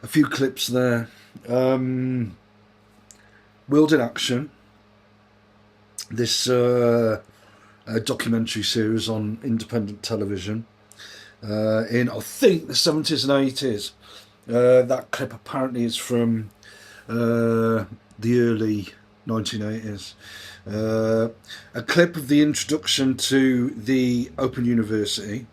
a few clips there. World in Action, this documentary series on independent television in, I think, the 70s and 80s. That clip apparently is from the early 1980s. A clip of the introduction to the Open University,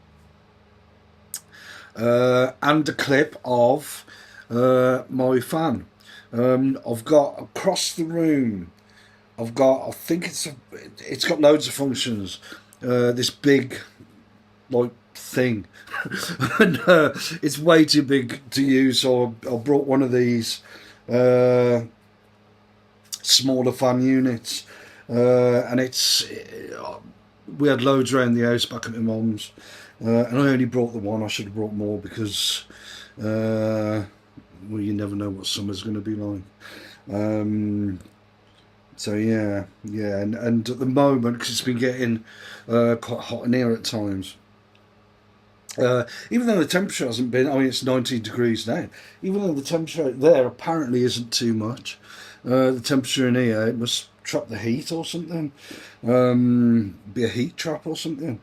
and a clip of my fan. I've got across the room. I think it's got loads of functions. This big, like, thing, and it's way too big to use. So I brought one of these smaller fan units, and we had loads around the house back at my mum's, and I only brought the one. I should have brought more because, well, you never know what summer's going to be like. So yeah, and at the moment, because it's been getting quite hot in here at times. Even though the temperature hasn't been, I mean, it's 19 degrees now. Even though the temperature there apparently isn't too much, the temperature in here, it must trap the heat or something. Be a heat trap or something.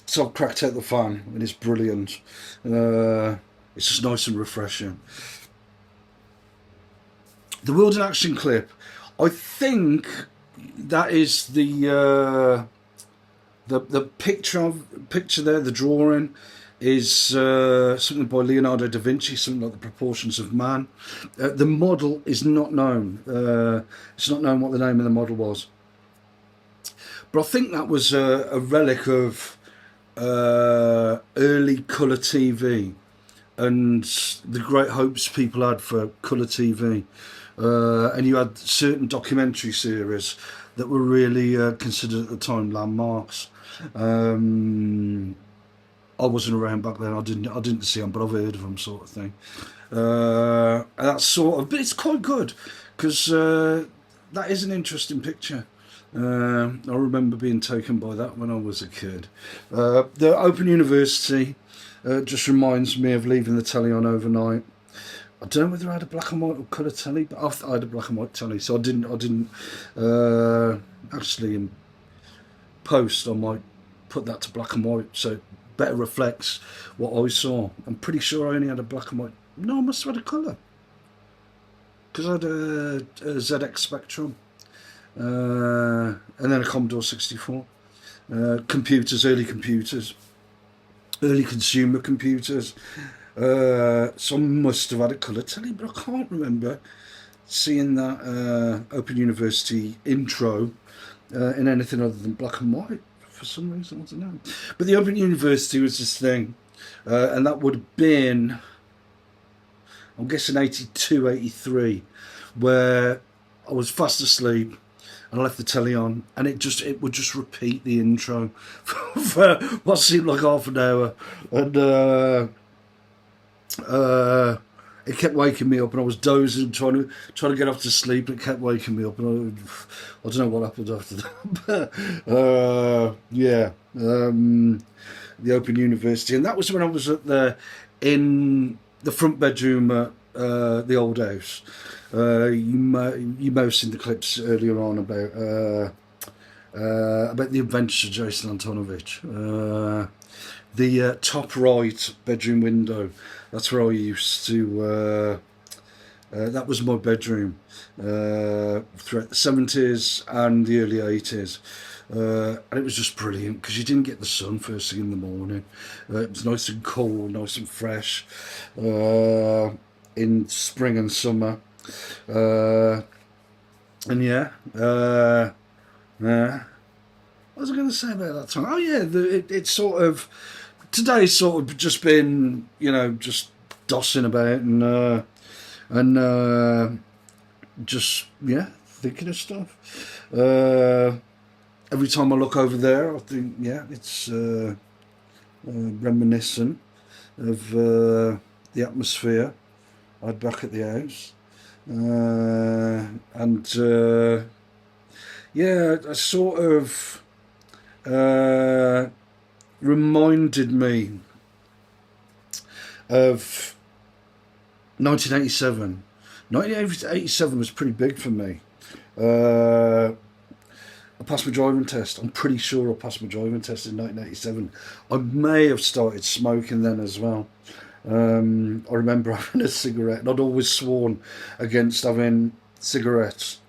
So I've cracked out the fan, and it's brilliant. It's just nice and refreshing. The World in Action clip, I think that is the picture there, the drawing is something by Leonardo da Vinci, something like the proportions of man. The model is not known. It's not known what the name of the model was, but I think that was a relic of early colour TV and the great hopes people had for colour TV. And you had certain documentary series that were really considered at the time landmarks. I wasn't around back then. I didn't see them, but I've heard of them, sort of thing. And that's sort of, but it's quite good because that is an interesting picture. I remember being taken by that when I was a kid. The Open University just reminds me of leaving the telly on overnight. I don't know whether I had a black and white or colour telly, but I had a black and white telly, so I didn't actually in post. I might put that to black and white, so it better reflects what I saw. I'm pretty sure I only had a black and white. No, I must have had a colour because I had a ZX Spectrum, and then a Commodore 64. Computers, early consumer computers. So I must have had a colour telly, but I can't remember seeing that Open University intro in anything other than black and white for some reason. I don't know. But the Open University was this thing, and that would have been, I'm guessing, 82, 83, where I was fast asleep and I left the telly on, and it would just repeat the intro for what seemed like half an hour, and it kept waking me up, and I was dozing, trying to get off to sleep, and it kept waking me up, and I don't know what happened after that. But yeah, the Open University, and that was when I was in the front bedroom at the old house. You may have seen the clips earlier on about the adventures of Jason Antonovich. The top right bedroom window, that's where I used to, that was my bedroom throughout the 70s and the early 80s. And it was just brilliant because you didn't get the sun first thing in the morning. It was nice and cool, nice and fresh in spring and summer. And yeah, what was I going to say about that time? Oh yeah, it's sort of, today's sort of just been, just dossing about and just, yeah, thinking of stuff. Every time I look over there, I think, yeah, it's reminiscent of the atmosphere I had back at the house. And yeah, I sort of reminded me of 1987. 1987 was pretty big for me. I passed my driving test. I'm pretty sure I passed my driving test in 1987. I may have started smoking then as well. I remember having a cigarette, and I'd always sworn against having cigarettes,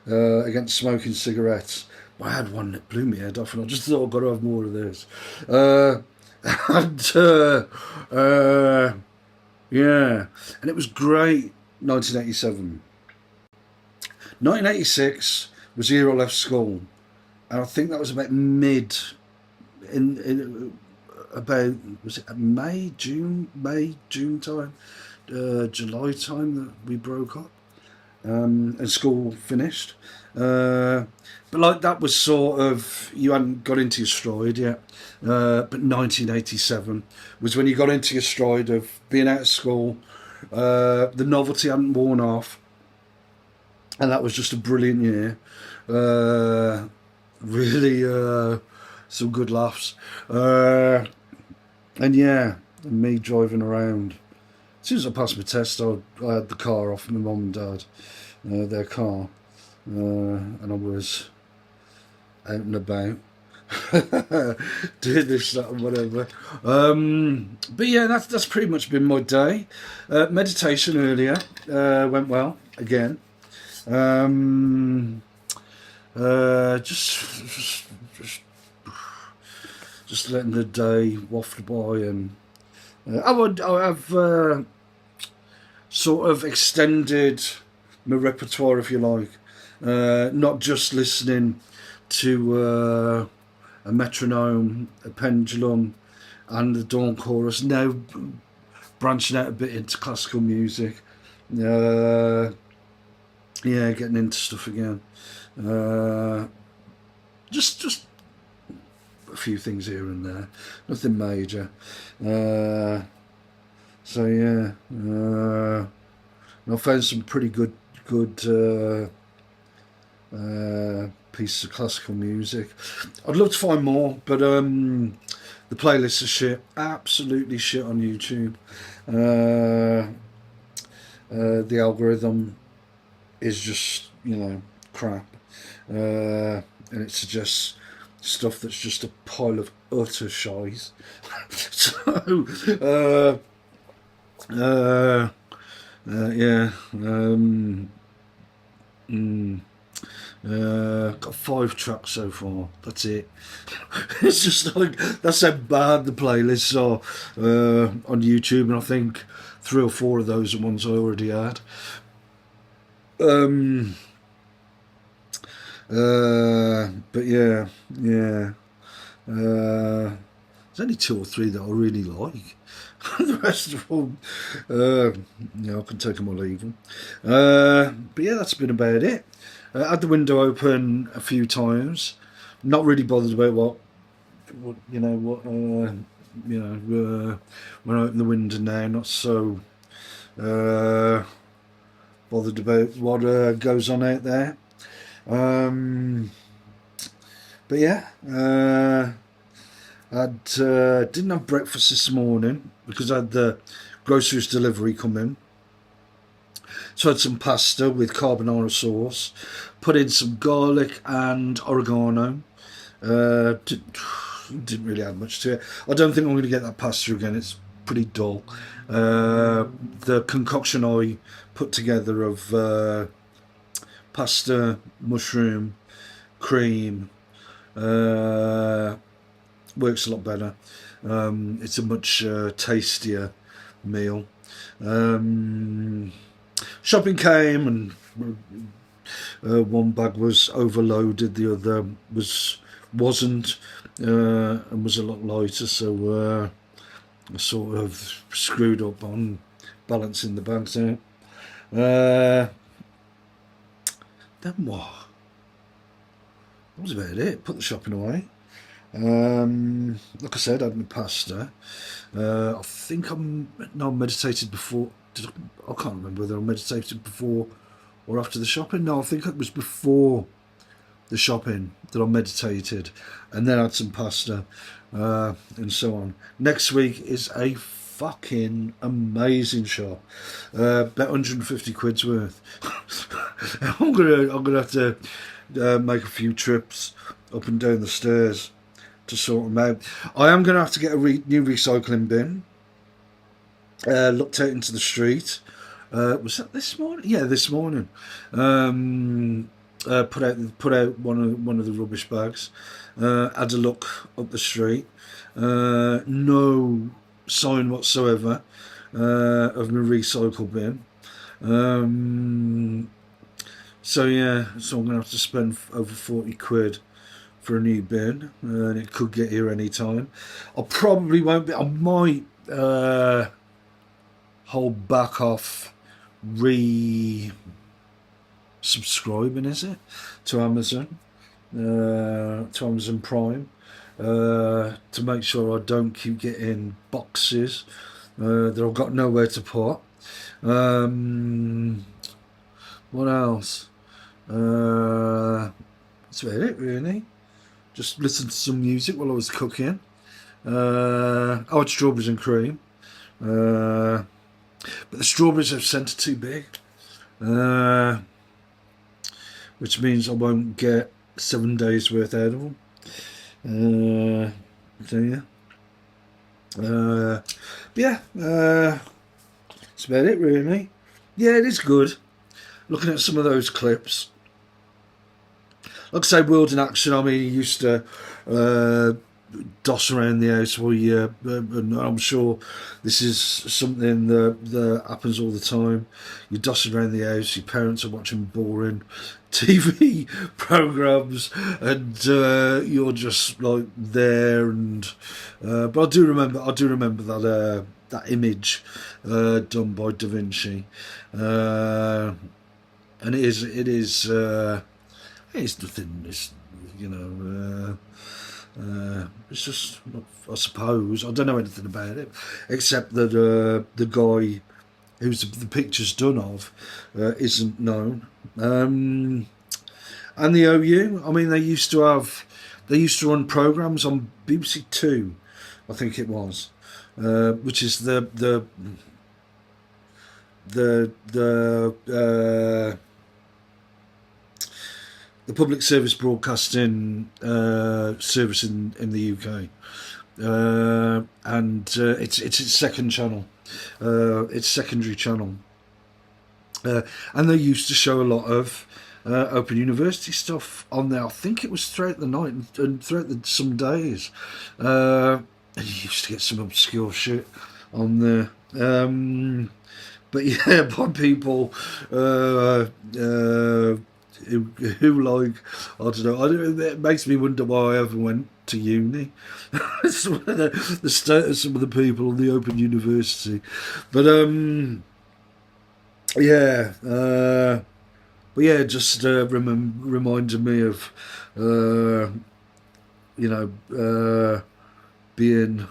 against smoking cigarettes. But I had one that blew me head off, and I just thought I've got to have more of this. And yeah, and it was great. 1987, 1986 was the year I left school, and I think that was about mid in about, was it May June time, July time that we broke up, and school finished. But like that was sort of, you hadn't got into your stride yet. But 1987 was when you got into your stride of being out of school. The novelty hadn't worn off, and that was just a brilliant year. Really, some good laughs. And yeah, me driving around. As soon as I passed my test, I had the car off my mum and dad, their car, and I was out and about. Doing this, that, and whatever. But yeah, that's pretty much been my day. Meditation earlier went well again. Just letting the day waft by, and I've sort of extended my repertoire, if you like, not just listening to a metronome, a pendulum, and the dawn chorus. Now branching out a bit into classical music. Yeah, getting into stuff again. Just a few things here and there, nothing major. So yeah, and I found some pretty good pieces of classical music. I'd love to find more, but the playlists are shit, absolutely shit on YouTube. The algorithm is just, crap, and it suggests stuff that's just a pile of utter shite. So yeah, got 5 tracks so far. That's it. It's just like, that's how bad the playlists are on YouTube, and I think 3 or 4 of those are ones I already had. But yeah. There's only 2 or 3 that I really like. The rest of them, I can take them or leave them. But yeah, that's been about it. Had the window open a few times. Not really bothered about when I open the window now. Not so bothered about what goes on out there. But yeah, I didn't have breakfast this morning because I had the groceries delivery come in. So I had some pasta with carbonara sauce, put in some garlic and oregano. Didn't really add much to it. I don't think I'm going to get that pasta again. It's pretty dull. The concoction I put together of pasta, mushroom, cream, works a lot better. It's a much tastier meal. Shopping came, and one bag was overloaded, the other wasn't, and was a lot lighter. So I sort of screwed up on balancing the bags out. Then what? That was about it. Put the shopping away. Like I said, I had my pasta. I think I meditated before. I can't remember whether I meditated before or after the shopping. No, I think it was before the shopping that I meditated, and then had some pasta, and so on. Next week is a fucking amazing shop, about 150 quid's worth. I'm gonna have to make a few trips up and down the stairs to sort them out. I am gonna have to get a new recycling bin. Looked out into the street. Was that this morning? Yeah, this morning. Put out one of the rubbish bags. Had a look up the street. No sign whatsoever of my recycle bin. So I'm gonna have to spend over 40 quid for a new bin, and it could get here any time. I probably won't be. I might hold back off subscribing, is it, to Amazon Prime, to make sure I don't keep getting boxes that I've got nowhere to put. What else? That's about it, really. Just listen to some music while I was cooking. I had strawberries and cream, but the strawberries have sent too big, which means I won't get 7 days worth out of them. That's about it, really. Yeah, it is good. Looking at some of those clips, like I say, World in Action. I mean, he used to doss around the house. And I'm sure this is something that happens all the time. You're dossing around the house. Your parents are watching boring TV programs, and you're just like there. And but I do remember that that image done by Da Vinci, and it is nothing. It's, it's just, I suppose, I don't know anything about it, except that the guy who's the picture's done of isn't known. And the OU, I mean, they used to run programs on BBC Two, I think it was, which is the public service broadcasting service in the UK, and it's its second channel, its secondary channel, and they used to show a lot of Open University stuff on there. I think it was throughout the night and throughout some days, and you used to get some obscure shit on there. But yeah, by people who like, I don't know, it makes me wonder why I ever went to uni. Some of the state of some of the people on the Open University, but just reminded me of being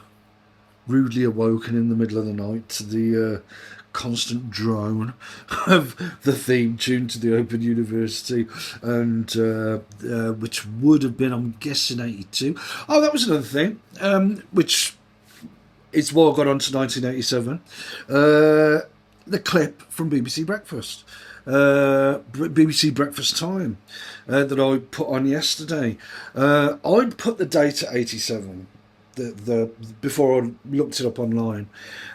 rudely awoken in the middle of the night to the constant drone of the theme tune to the Open University, and which would have been, I'm guessing, 82. Oh, that was another thing, which is why I got on to 1987. The clip from BBC Breakfast. BBC Breakfast Time that I put on yesterday. I'd put the date at 87. The before I looked it up online,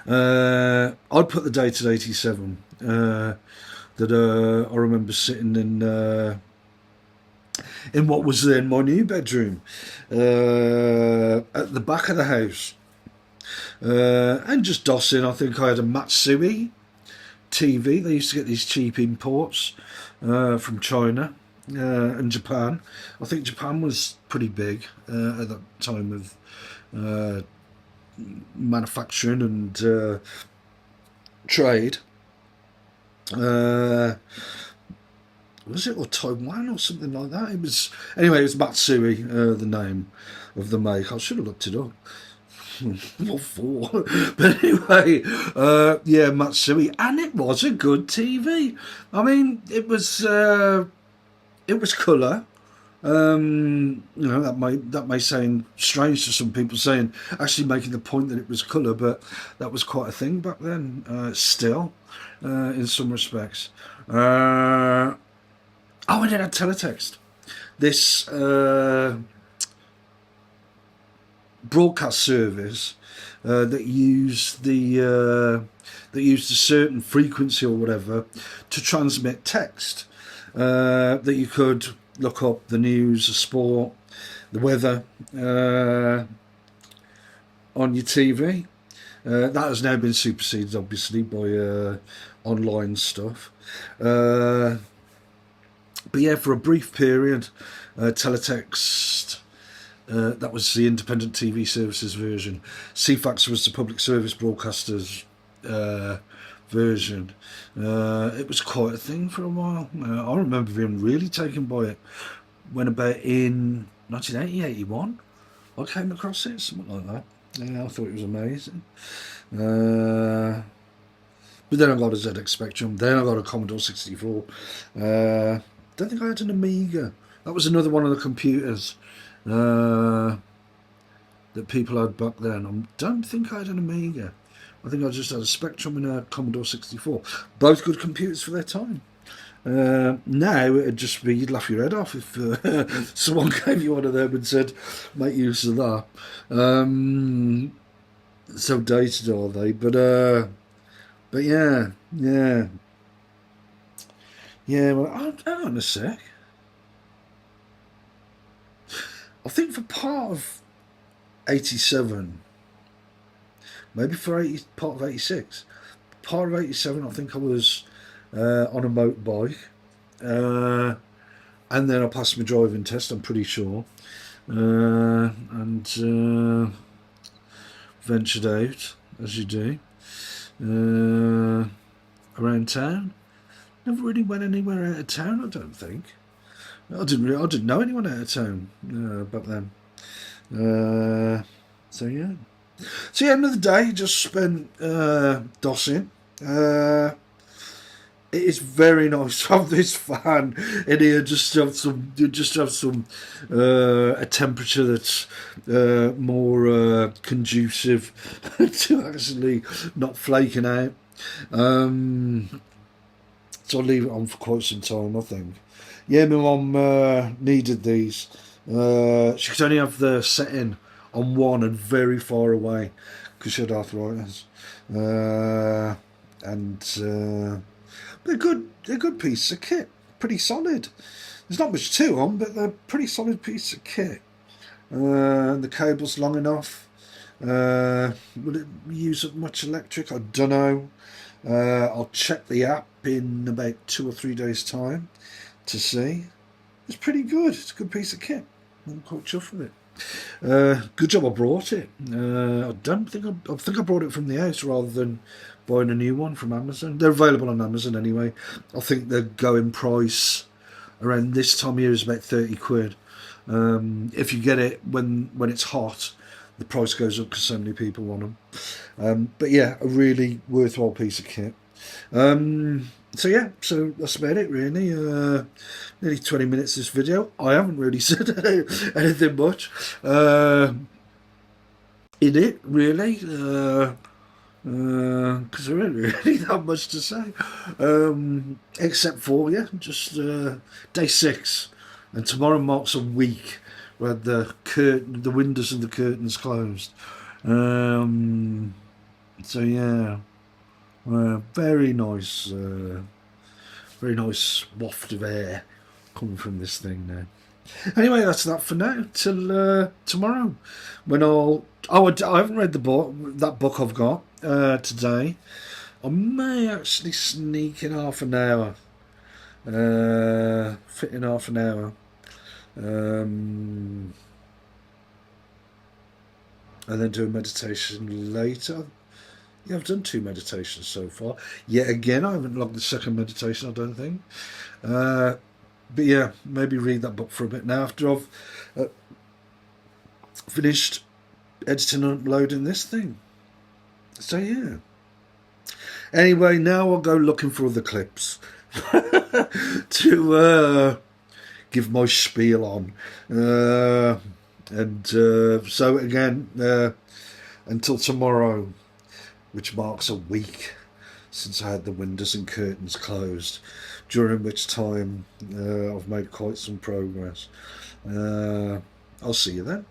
I'd put the date at 87. That I remember sitting in what was then my new bedroom at the back of the house, and just dossing. I think I had a Matsui TV. They used to get these cheap imports from China and Japan. I think Japan was pretty big at that time of manufacturing and trade. Was it, or Taiwan or something like that? It was Matsui, the name of the make. I should have looked it up. What for? But anyway, Matsui, and it was a good TV. I mean, it was colour. That may sound strange to some people, saying actually making the point that it was colour, but that was quite a thing back then. Still, in some respects. And it had teletext. This broadcast service that used a certain frequency or whatever to transmit text, that you could look up the news, the sport, the weather on your TV. That has now been superseded, obviously, by online stuff. But yeah, for a brief period, teletext. That was the independent TV services version. CFAX was the public service broadcasters version. It was quite a thing for a while. I remember being really taken by it when about in 1980, 81, I came across it, something like that. Yeah, I thought it was amazing. But then I got a ZX Spectrum, then I got a Commodore 64. Don't think I had an Amiga. That was another one of the computers that people had back then. I don't think I had an Amiga. I think I just had a Spectrum and a Commodore 64. Both good computers for their time. Now it'd just be, you'd laugh your head off if someone gave you one of them and said, make use of that. So dated are they? But yeah. Well, hang on a sec. I think for part of 87, maybe for part of 86, part of 87, I think I was on a motorbike, and then I passed my driving test, I'm pretty sure, and ventured out, as you do, around town. Never really went anywhere out of town, I don't think. I didn't know anyone out of town back then. So yeah, another day just spent dossing. It is very nice to have this fan in here. Just have some a temperature that's more conducive to actually not flaking out. So I'll leave it on for quite some time, I think. Yeah, my mum needed these. She could only have the setting on one and very far away because she had arthritis. They're good. They're a good piece of kit. Pretty solid. There's not much to them, but they're a pretty solid piece of kit. The cable's long enough. Will it use up much electric? I don't know. I'll check the app in about 2 or 3 days' time to see. It's pretty good. It's a good piece of kit. I'm quite chuffed with it. Good job I brought it. I think I brought it from the house rather than buying a new one from Amazon. They're available on Amazon anyway. I think the going price around this time of year is about 30 quid. If you get it when it's hot, the price goes up because so many people want them. But yeah, a really worthwhile piece of kit. So that's about it really. Nearly 20 minutes this video. I haven't really said anything much in it really, because there ain't really that much to say, except for just day 6, and tomorrow marks a week where the windows and the curtains closed. So yeah. Very nice waft of air coming from this thing now. Anyway, that's that for now. Till tomorrow, when I haven't read that book I've got today. I may actually sneak in half an hour, fit in half an hour, and then do a meditation later. Yeah, I've done 2 meditations so far. Yet again, I haven't logged the second meditation, I don't think. But yeah, maybe read that book for a bit now after I've finished editing and uploading this thing. So yeah. Anyway, now I'll go looking for other clips to give my spiel on. So again, until tomorrow, which marks a week since I had the windows and curtains closed, during which time I've made quite some progress. I'll see you then.